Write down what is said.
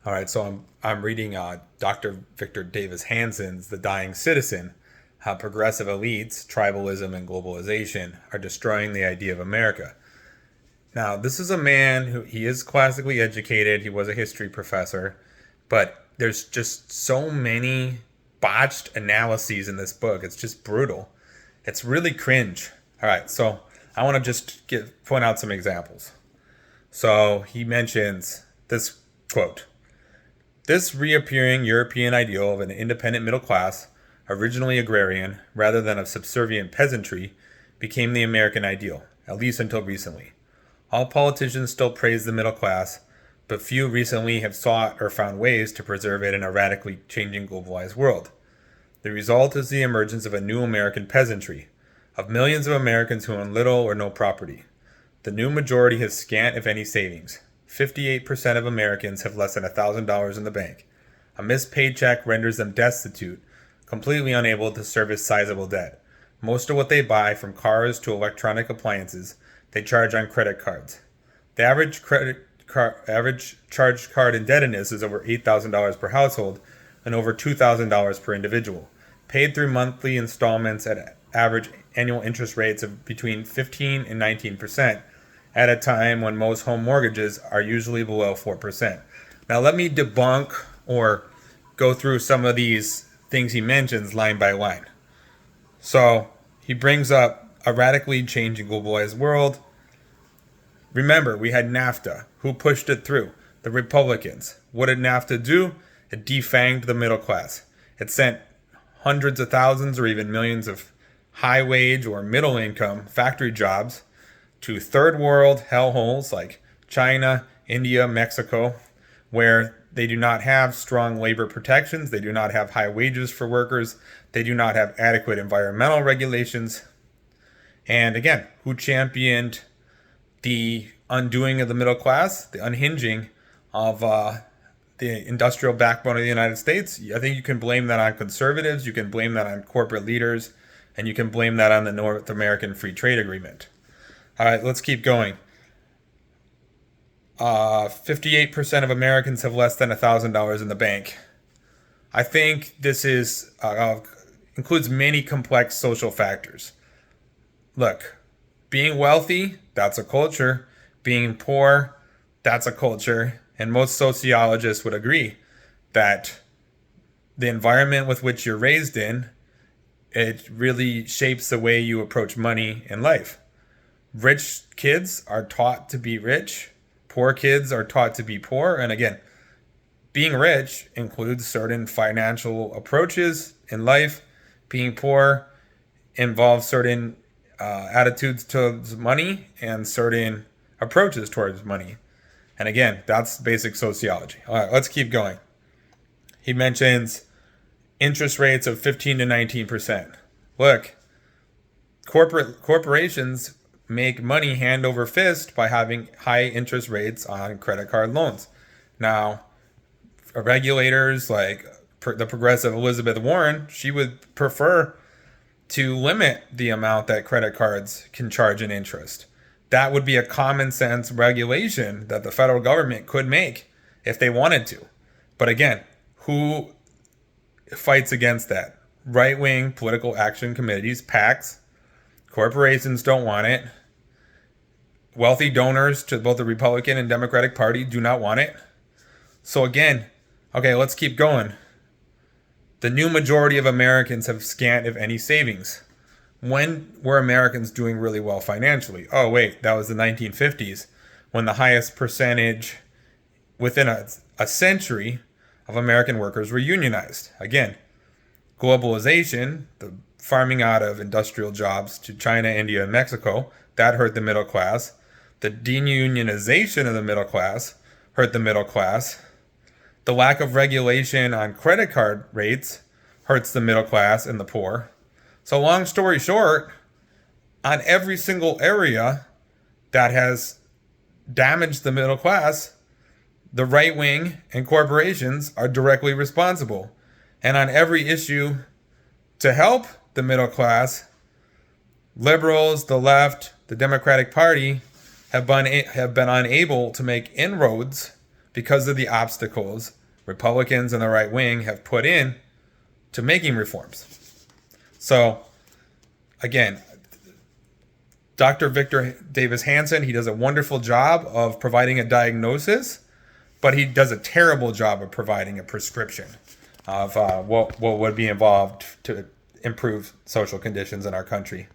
All right, so I'm reading Dr. Victor Davis Hanson's The Dying Citizen: How Progressive Elites, Tribalism, and Globalization Are Destroying the Idea of America. Now, this is a man who he is classically educated. He was a history professor, but there's just so many botched analyses in this book. It's just brutal. It's really cringe. All right, so I want to just point out some examples. So he mentions this quote: this reappearing European ideal of an independent middle class, originally agrarian rather than of subservient peasantry, became the American ideal, at least until recently. All politicians still praise the middle class, but few recently have sought or found ways to preserve it in a radically changing globalized world. The result is the emergence of a new American peasantry, of millions of Americans who own little or no property. The new majority has scant, if any, savings. 58% of Americans have less than $1,000 in the bank. A missed paycheck renders them destitute, completely unable to service sizable debt. Most of what they buy, from cars to electronic appliances, they charge on credit cards. The average charged card indebtedness is over $8,000 per household and over $2,000 per individual, paid through monthly installments at average annual interest rates of between 15 and 19%, at a time when most home mortgages are usually below 4%. Now, let me debunk or go through some of these things he mentions line by line. So, he brings up a radically changing globalized world. Remember, we had NAFTA. Who pushed it through? The Republicans. What did NAFTA do? It defanged the middle class. It sent hundreds of thousands or even millions of high wage or middle income factory jobs to third world hellholes like China, India, Mexico, where they do not have strong labor protections, they do not have high wages for workers, they do not have adequate environmental regulations. And again, who championed the undoing of the middle class, the unhinging of the industrial backbone of the United States? I think you can blame that on conservatives, you can blame that on corporate leaders, and you can blame that on the North American Free Trade Agreement. All right, let's keep going. 58% of Americans have less than $1,000 in the bank. I think this is includes many complex social factors. Look, being wealthy, that's a culture. Being poor, that's a culture. And most sociologists would agree that the environment with which you're raised in, it really shapes the way you approach money in life. Rich kids are taught to be rich. Poor kids are taught to be poor. And again, being rich includes certain financial approaches in life. Being poor involves certain attitudes towards money and certain approaches towards money. And again, that's basic sociology. All right, let's keep going. He mentions interest rates of 15 to 19%. Look, corporations make money hand over fist by having high interest rates on credit card loans. Now, regulators like the progressive Elizabeth Warren, she would prefer to limit the amount that credit cards can charge in interest. That would be a common sense regulation that the federal government could make if they wanted to. But again, who fights against that? Right-wing political action committees, PACs. Corporations don't want it. Wealthy donors to both the Republican and Democratic Party do not want it. So again, okay, let's keep going. The new majority of Americans have scant, if any, savings. When were Americans doing really well financially? Oh, wait, that was the 1950s, when the highest percentage within a century of American workers were unionized. Again, globalization, the farming out of industrial jobs to China, India, and Mexico, that hurt the middle class. The deunionization of the middle class hurt the middle class. The lack of regulation on credit card rates hurts the middle class and the poor. So long story short, on every single area that has damaged the middle class, the right wing and corporations are directly responsible. And on every issue to help the middle class, liberals, the left, the Democratic Party have been unable to make inroads because of the obstacles Republicans and the right wing have put in to making reforms. So, again, Dr. Victor Davis Hanson, he does a wonderful job of providing a diagnosis, but he does a terrible job of providing a prescription of what would be involved to improve social conditions in our country.